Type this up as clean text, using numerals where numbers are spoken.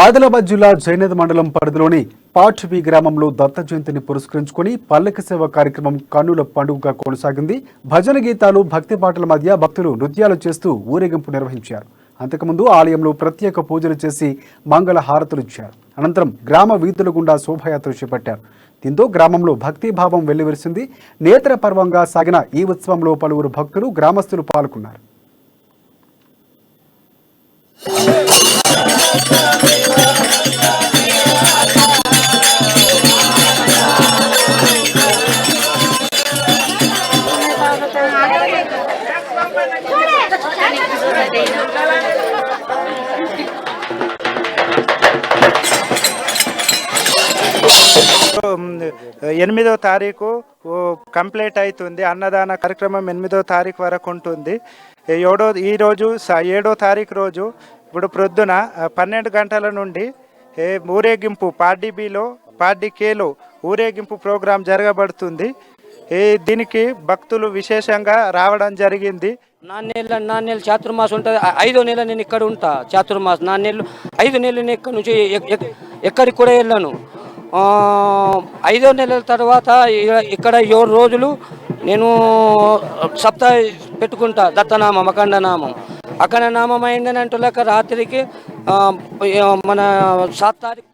ఆదిలాబాద్ జిల్లా జైనద్ మండలం పరిధిలోని పాఠవి గ్రామంలో దత్త జయంతిని పురస్కరించుకుని పల్లకి సేవ కార్యక్రమం కన్నుల పండుగగా కొనసాగింది. భజన గీతాలు, భక్తి పాటల మధ్య భక్తులు నృత్యాలు చేస్తూ ఊరేగింపు నిర్వహించారు. అంతకుముందు ఆలయంలో ప్రత్యేక పూజలు చేసి మంగళ హారతులు ఇచ్చారు. అనంతరం గ్రామ వీధుల గుండా శోభయాత్ర చేపట్టారు. దీంతో గ్రామంలో భక్తిభావం వెల్లివిరిసింది. నేత్ర పర్వంగా సాగిన ఈ ఉత్సవంలో పలువురు భక్తులు, గ్రామస్తులు పాల్గొన్నారు. ఎనిమిదో తారీఖు కంప్లీట్ అవుతుంది. అన్నదాన కార్యక్రమం 8వ తారీఖు వరకు ఉంటుంది. ఏడో తారీఖు రోజు ఇప్పుడు ప్రొద్దున 12 గంటల నుండి ఊరేగింపు పార్టీ బిలో పార్టీ కేలో ఊరేగింపు ప్రోగ్రాం జరగబడుతుంది. దీనికి భక్తులు విశేషంగా రావడం జరిగింది. 4 నెలలు చాతుర్మాసం ఉంటుంది. 5వ నెల నేను ఇక్కడ ఉంటా. చాతుర్మాసం 4 నెలలు, 5 నెలలు నేను ఇక్కడ నుంచి ఎక్కడికి కూడా వెళ్ళాను. 5వ నెలల తర్వాత ఇక్కడ 7 రోజులు నేను సప్తాహ పెట్టుకుంటా. దత్తనామం, అఖండ నామం అయిందని అంటులేక రాత్రికి మన 7 తారీఖు